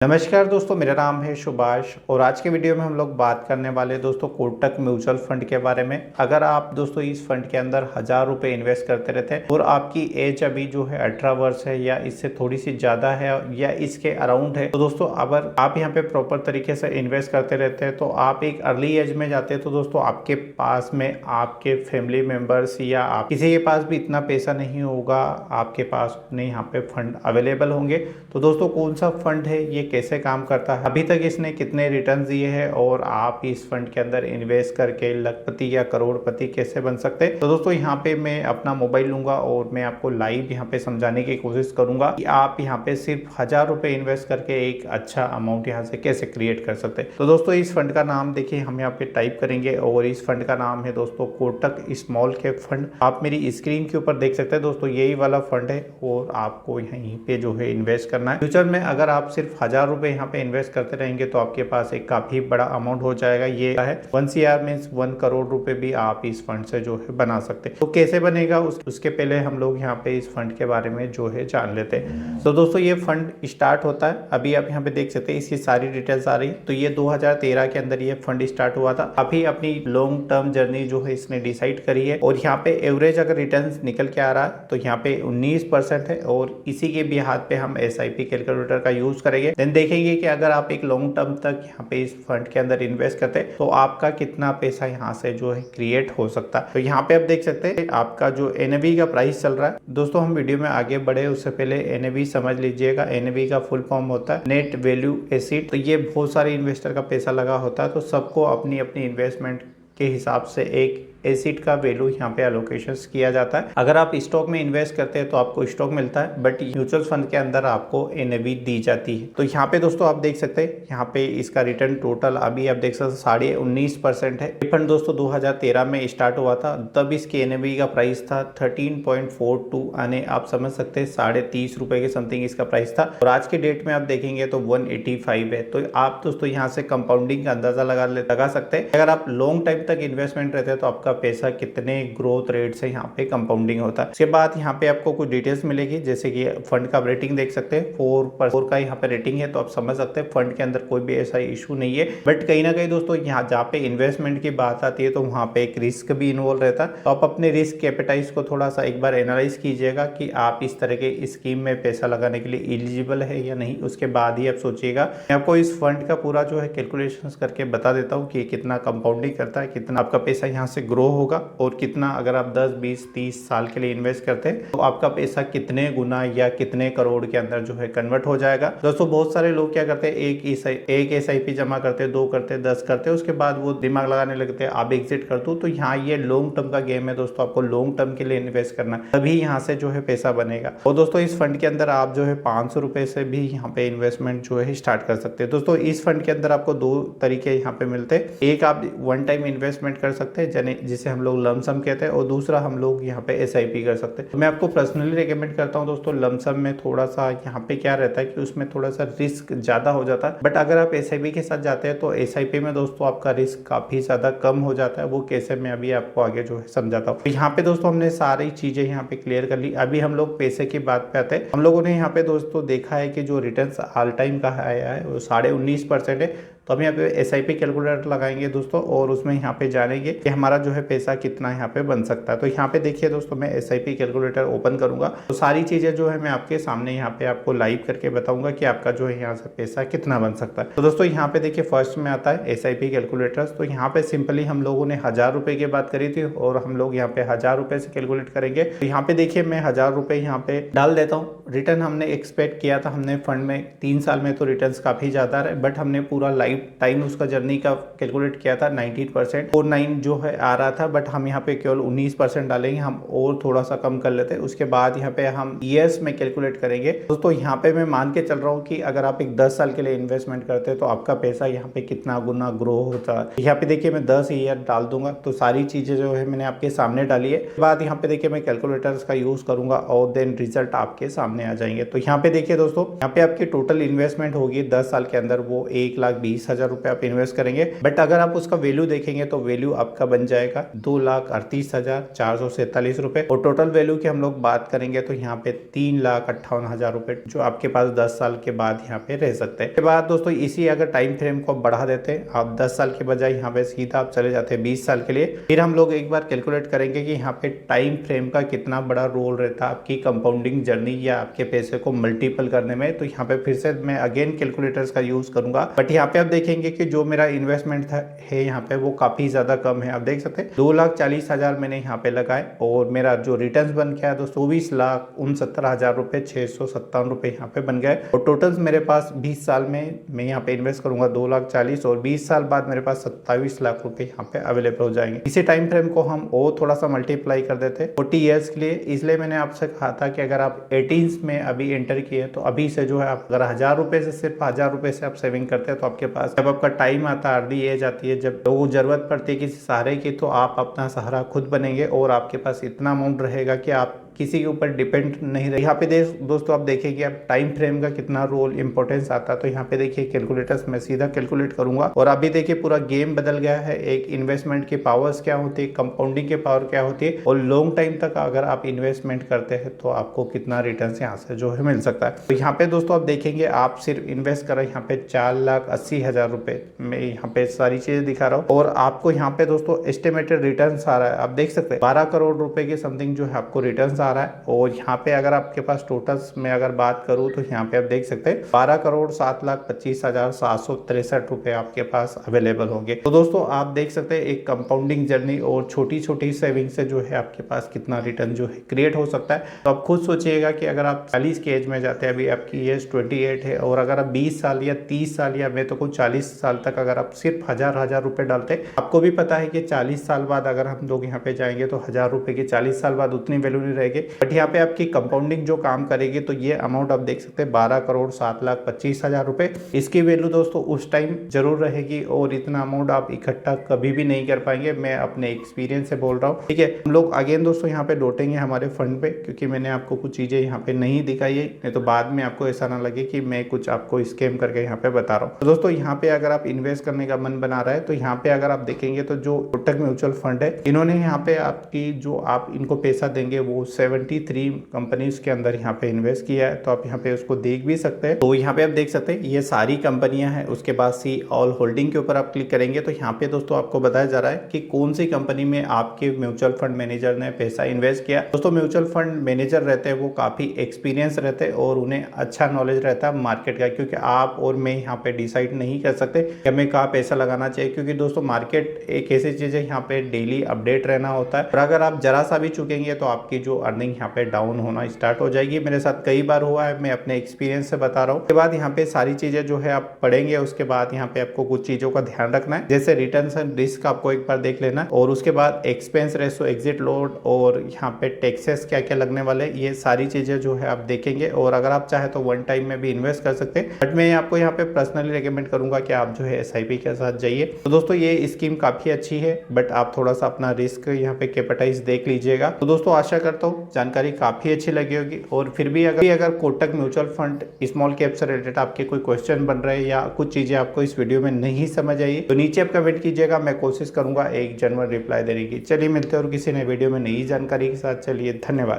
नमस्कार दोस्तों, मेरा नाम है सुभाष और आज के वीडियो में हम लोग बात करने वाले हैं दोस्तों कोटक म्यूचुअल फंड के बारे में। अगर आप दोस्तों इस फंड के अंदर 1000 रुपए इन्वेस्ट करते रहते हैं और आपकी एज अभी जो है 18 वर्ष है या इससे थोड़ी सी ज़्यादा है या इसके अराउंड है, तो दोस्तों अगर आप यहाँ पे प्रॉपर तरीके से इन्वेस्ट करते रहते हैं तो आप एक अर्ली एज में जाते हैं तो दोस्तों आपके पास में आपके फैमिली मेम्बर्स या आप किसी के पास भी इतना पैसा नहीं होगा, आपके पास उतने यहाँ पे फंड अवेलेबल होंगे। तो दोस्तों कौन सा फंड है, ये कैसे काम करता है, अभी तक इसने कितने रिटर्न दिए हैं और आप इस फंड के अंदर इन्वेस्ट करके लखपति या करोड़पति कैसे बन सकते हैं, तो दोस्तों यहाँ पे मैं अपना मोबाइल लूंगा और मैं आपको लाइव यहाँ पे समझाने की कोशिश करूंगा कि आप यहाँ पे सिर्फ 1000 रुपए इन्वेस्ट करके एक अच्छा अमाउंट यहाँ से कैसे क्रिएट कर सकते हैं। तो दोस्तों इस फंड का नाम देखिए, हम यहाँ पे टाइप करेंगे और इस फंड का नाम है दोस्तों कोटक स्मॉल कैप फंड। आप मेरी स्क्रीन के ऊपर देख सकते हैं दोस्तों, यही वाला फंड है और आपको यहीं पे जो है इन्वेस्ट करना है। फ्यूचर में अगर आप सिर्फ 1000 रुपए यहाँ पे इन्वेस्ट करते रहेंगे तो आपके पास एक काफी बड़ा अमाउंट हो जाएगा। ये है 1 CR मीन्स 1 करोड़ रुपए भी आप इस फंड से जो है बना सकते हैं। तो कैसे बनेगा उसके पहले हम लोग यहाँ पे इस फंड के बारे में जो है जान लेते हैं। तो दोस्तों ये फंड स्टार्ट होता है, अभी आप यहाँ पे देख सकते हैं इसकी सारी डिटेल्स आ रही। तो ये 2013 के अंदर ये फंड स्टार्ट हुआ था। अभी अपनी लॉन्ग टर्म जर्नी जो है इसने डिसाइड करी है और यहाँ पे एवरेज अगर रिटर्न निकल के आ रहा है तो यहाँ पे 19% है और इसी के भी हाथ पे हम SIP कैलकुलेटर का यूज करेंगे। देन देखेंगे कि अगर आप एक लॉन्ग टर्म तक यहाँ पे इस फंड के अंदर इन्वेस्ट करते हैं तो आपका कितना पैसा यहाँ से जो है क्रिएट हो सकता है। तो यहाँ पे आप देख सकते हैं आपका जो NAV का प्राइस चल रहा है। दोस्तों हम वीडियो में आगे बढ़े उससे पहले NAV समझ लीजिएगा। NAV का फुल फॉर्म होता है नेट वैल्यू एसिड। तो ये बहुत सारे इन्वेस्टर का पैसा लगा होता है, तो सबको अपनी अपनी इन्वेस्टमेंट के हिसाब से एक एसिड का वैल्यू यहाँ पे एलोकेशन किया जाता है। अगर आप स्टॉक में इन्वेस्ट करते हैं तो आपको स्टॉक मिलता है, बट म्यूचुअल फंड के अंदर आपको NAV दी जाती है। तो यहाँ पे दोस्तों आप देख सकते हैं यहाँ पे इसका रिटर्न टोटल अभी आप देख सकते हैं 19.5% है। ये फंड दोस्तों 2013 में स्टार्ट हुआ था, तब इसके NAV का प्राइस था 13.42 यानी आप समझ सकते हैं 30.5 रुपए के समथिंग इसका प्राइस था और आज के डेट में आप देखेंगे तो 185 है। तो आप दोस्तों यहाँ से कंपाउंडिंग का अंदाजा लगा सकते हैं। अगर आप लॉन्ग टाइम तक इन्वेस्टमेंट रहते हैं तो आपका पैसा कितने ग्रोथ रेट से यहाँ पे कंपाउंडिंग होता है। उसके बाद यहाँ पे आपको कुछ डिटेल्स मिलेगी, जैसे कि फंड का रेटिंग देख सकते हैं 4 का यहाँ पे रेटिंग है। तो आप समझ सकते हैं फंड के अंदर कोई भी ऐसा इशू नहीं है। बट कहीं ना कहीं दोस्तों यहाँ जहाँ पे इन्वेस्टमेंट की बात आती है तो वहाँ पे एक रिस्क भी इन्वॉल्व रहता है। तो आप अपने रिस्क कैपिटाइज को थोड़ा सा एक बार एनालाइज कीजिएगा कि आप इस तरह के स्कीम में पैसा लगाने के लिए एलिजिबल है या नहीं। उसके बाद ही आप सोचिएगा। मैं आपको इस फंड का पूरा जो है कैलकुलेशन करके बता देता हूँ कि कितना कंपाउंडिंग करता है, कितना आपका पैसा यहाँ से ग्रो होगा और कितना अगर आप 10, 20, 30 साल के लिए इन्वेस्ट करते हैं तो आपका पैसा कितने गुना या कितने करोड़ के अंदर जो है कन्वर्ट हो जाएगा। दोस्तों बहुत सारे लोग क्या करते हैं, एक SIP जमा करते हैं, 2 करते हैं, 10 करते हैं, उसके बाद वो दिमाग लगाने लगते हैं आप एग्जिट कर दो। तो यहाँ ये लॉन्ग टर्म का गेम है दोस्तों, आपको लॉन्ग टर्म के लिए इन्वेस्ट करना है, तभी यहाँ से जो है पैसा बनेगा। और दोस्तों इस फंड के अंदर आप जो है 500 रुपए से भी यहाँ पे इन्वेस्टमेंट जो है स्टार्ट कर सकते हैं। दोस्तों इस फंड के अंदर आपको 2 तरीके यहाँ पे मिलते हैं। एक आप वन टाइम इन्वेस्टमेंट कर सकते हैं जिसे हम लोग लमसम कहते हैं और दूसरा हम लोग यहाँ पे SIP कर सकते हैं। तो मैं आपको पर्सनली रेकमेंड करता हूँ दोस्तों, लमसम में थोड़ा सा यहाँ पे क्या रहता है कि उसमें थोड़ा सा रिस्क ज्यादा हो जाता है। बट अगर आप SIP के साथ जाते हैं तो SIP में दोस्तों आपका रिस्क काफी ज्यादा कम हो जाता है। वो कैसे मैं अभी आपको आगे जो है समझाता हूँ। तो यहाँ पे दोस्तों हमने सारी चीजें यहाँ पे क्लियर कर ली। अभी हम लोग पैसे की बात पे आते हैं। हम लोगों ने यहाँ पे दोस्तों देखा है कि जो रिटर्न ऑल टाइम का आया है वो 19.5% है। तो हम यहाँ पे SIP कैलकुलेटर लगाएंगे दोस्तों और उसमें यहाँ पे जानेंगे कि हमारा जो है पैसा कितना यहाँ पे बन सकता है। तो यहाँ पे देखिए दोस्तों, मैं SIP कैलकुलेटर ओपन करूंगा तो सारी चीजें जो है मैं आपके सामने यहाँ पे आपको लाइव करके बताऊंगा कि आपका जो है यहाँ से पैसा कितना बन सकता है। तो दोस्तों यहाँ पे देखिए फर्स्ट में आता है SIP कैलकुलेटर। तो यहाँ पे सिंपली हम लोगों ने 1000 रुपए की बात करी थी और हम लोग यहाँ पे 1000 रुपए से कैलकुलेट करेंगे। तो यहाँ पे देखिए मैं 1000 रुपए यहाँ पे डाल देता हूँ। रिटर्न हमने एक्सपेक्ट किया था, हमने फंड में 3 साल में तो रिटर्न काफी ज्यादा रहे, बट हमने पूरा लाइफ टाइम उसका जर्नी का कैलकुलेट किया था 19% 49 जो है आ रहा था। बट हम यहाँ पे केवल 19% डालेंगे, हम और थोड़ा सा कम कर लेते हैं। उसके बाद यहाँ पे हम ईयर्स में कैलकुलेट करेंगे। दोस्तों यहाँ पे मैं मान के चल रहा हूँ कि अगर आप एक 10 साल के लिए इन्वेस्टमेंट करते हैं तो आपका पैसा यहाँ पे कितना गुना ग्रो होता है। यहाँ पे देखिए मैं 10 ईयर डाल दूंगा। तो सारी चीजें जो है मैंने आपके सामने डाली है। बाद यहाँ पे देखिए मैं कैलकुलेटर्स का यूज करूंगा और देन रिजल्ट आपके सामने आ जाएंगे। तो यहाँ पे देखिए दोस्तों, यहाँ पे आपकी टोटल इन्वेस्टमेंट होगी 10 साल के अंदर वो 1,20,000 20,000 रुपये आप इन्वेस्ट करेंगे, बट अगर आप उसका वैल्यू देखेंगे तो वैल्यू आपका बन जाएगा 2,38,447 रुपये। और टोटल वैल्यू की हम लोग बात करेंगे तो यहाँ पे 3,58,000 रुपये जो आपके पास 10 साल के बाद यहाँ पे रह सकते हैं। के बाद दोस्तों इसी अगर टाइम फ्रेम को बढ़ा देते हैं, आप 10 साल के बजाय यहाँ पे सीधा आप चले जाते हैं 20 साल के लिए। फिर हम लोग एक बार कैलकुलेट करेंगे कि यहाँ पे टाइम फ्रेम का कितना बड़ा रोल रहता है आपकी कंपाउंडिंग जर्नी या आपके पैसे को मल्टीपल करने में। तो यहाँ पे फिर से मैं अगेन कैलकुलेटर्स का यूज करूंगा, बट यहाँ पे आप देखेंगे कि जो मेरा इन्वेस्टमेंट था है यहाँ पे वो काफी ज्यादा कम है। आप देख सकते हैं 2,40,000 मैंने यहाँ पे लगाए और मेरा जो रिटर्न बन गया दोस्तों 24,69,000 रुपए 657 रुपए यहाँ पे बन गए। और टोटल मेरे पास 20 साल में मैं यहाँ पे इन्वेस्ट करूंगा 2,40,000 और 20 साल बाद मेरे पास 27 लाख रुपए यहाँ पे अवेलेबल हो जाएंगे। इसी टाइम फ्रेम को हम और थोड़ा सा मल्टीप्लाई कर देते 40 ईयर्स के लिए। इसलिए मैंने आपसे कहा था कि अगर आप 18 में अभी एंटर किए तो अभी से जो है आप अगर 1,000 रुपए से सिर्फ 1,000 रुपए से आप सेविंग करते हैं तो आपके पास जब आपका टाइम आता है, अर्ली एज आती है, जब लोगों को जरूरत पड़ती है किसी सहारे की, तो आप अपना सहारा खुद बनेंगे और आपके पास इतना अमाउंट रहेगा कि आप किसी के ऊपर डिपेंड नहीं रहे। यहाँ पे दोस्तों आप देखेंगे अब टाइम फ्रेम का कितना रोल इंपॉर्टेंस आता है। तो यहाँ पे देखिए कैलकुलेटर्स मैं सीधा कैलकुलेट करूंगा और अभी देखिए पूरा गेम बदल गया है। एक इन्वेस्टमेंट की पावर्स क्या होती है, कंपाउंडिंग की पावर क्या होती है और लॉन्ग टाइम तक अगर आप इन्वेस्टमेंट करते हैं तो आपको कितना रिटर्न यहाँ से जो है मिल सकता है। तो यहाँ पे दोस्तों आप देखेंगे आप सिर्फ इन्वेस्ट कर रहे हैं यहाँ पे 4,80,000 रुपए। मैं यहाँ पे सारी चीजें दिखा रहा हूँ और आपको यहाँ पे दोस्तों एस्टिमेटेड रिटर्न आ रहा है। आप देख सकते हैं 12 करोड़ रुपए के समथिंग जो है आपको रिटर्न आ रहा है। और यहाँ पे अगर आपके पास टोटल्स में अगर बात करूँ तो यहाँ पे आप देख सकते हैं 12,07,25,763 रुपए आपके पास अवेलेबल होंगे। तो दोस्तों आप देख सकते हैं एक कंपाउंडिंग जर्नी और छोटी छोटी सेविंग से जो है आपके पास कितना रिटर्न जो है क्रिएट हो सकता है। तो आप खुद सोचिएगा कि अगर आप 40 की एज में जाते हैं, अभी आपकी एज 28 है, और अगर आप 20 साल या 30 साल या मैं तो कुछ 40 साल तक अगर आप सिर्फ 1,000 रुपए डालते, आपको भी पता है कि 40 साल बाद अगर हम लोग यहाँ पे जाएंगे तो 1,000 रुपए की 40 साल बाद उतनी वैल्यू नहीं रहेगी। बट यहाँ पे आपकी कंपाउंडिंग जो काम करेगी तो ये अमाउंट आप देख सकते हैं 12,07,25,000 रुपए। इसकी वैल्यू दोस्तों उस टाइम जरूर रहेगी और इतना अमाउंट आप इकट्ठा कभी भी नहीं कर पाएंगे। मैं अपने एक्सपीरियंस से बोल रहा हूँ, ठीक है। हम लोग अगेन दोस्तों यहाँ पे डोटेंगे हमारे फंड पे, क्योंकि मैंने आपको कुछ चीजें यहाँ पे नहीं दिखाई है, नहीं तो बाद में आपको ऐसा ना लगे कि मैं कुछ आपको स्कैम करके यहाँ पे बता रहा हूँ। तो दोस्तों यहाँ पे अगर आप इन्वेस्ट करने का मन बना रहा है तो यहाँ पे अगर आप देखेंगे तो जो कोटक म्यूचुअल फंड है, इन्होंने यहाँ पे आपकी जो आप इनको पैसा देंगे वो 73 कंपनीज के अंदर यहाँ पे इन्वेस्ट किया है। तो आप यहाँ पे उसको देख भी सकते हैं। तो यहाँ पे आप देख सकते हैं ये सारी कंपनियां हैं। उसके बाद सी ऑल होल्डिंग के ऊपर आप क्लिक करेंगे तो यहाँ पे दोस्तों आपको बताया जा रहा है कि कौन सी कंपनी में आपके म्यूचुअल फंड मैनेजर ने पैसा इन्वेस्ट किया। दोस्तों म्यूचुअल फंड मैनेजर रहते हैं वो काफी एक्सपीरियंस रहते हैं और उन्हें अच्छा नॉलेज रहता है मार्केट का, क्योंकि आप और मैं यहाँ पे डिसाइड नहीं कर सकते कि हमें कहाँ पैसा लगाना चाहिए, क्योंकि दोस्तों मार्केट एक ऐसी चीज है यहाँ पे डेली अपडेट रहना होता है। और अगर आप जरा सा भी चुकेंगे तो आपकी जो अर्निंग यहाँ पे डाउन होना स्टार्ट हो जाएगी। मेरे साथ कई बार हुआ है, मैं अपने एक्सपीरियंस से बता रहा हूँ। उसके बाद यहाँ पे सारी चीजें जो है आप पढ़ेंगे, उसके बाद यहाँ पे आपको कुछ चीजों का ध्यान रखना है, जैसे रिटर्न एंड रिस्क आपको एक बार देख लेना, और उसके बाद एक्सपेंस रेशो, एग्जिट लोड और यहाँ पे टैक्सेस क्या क्या लगने वाले, ये सारी चीजें जो है आप देखेंगे। और अगर आप चाहे तो वन टाइम में भी इन्वेस्ट कर सकते हैं, बट मैं आपको यहाँ पे पर्सनली रिकमेंड करूंगा कि आप जो है SIP के साथ जाइए। तो दोस्तों ये स्कीम काफी अच्छी है, बट आप थोड़ा सा अपना रिस्क यहाँ पे कैपिटाइज देख लीजिएगा। तो दोस्तों आशा करता हूँ जानकारी काफी अच्छी लगी होगी। और फिर भी अगर Kotak mutual fund small cap से रिलेटेड आपके कोई क्वेश्चन बन रहे हैं या कुछ चीजें आपको इस वीडियो में नहीं समझ आई तो नीचे आप कमेंट कीजिएगा, मैं कोशिश करूंगा एक जनरल रिप्लाई देने की। चलिए मिलते हैं और किसी नए वीडियो में नई जानकारी के साथ। चलिए धन्यवाद।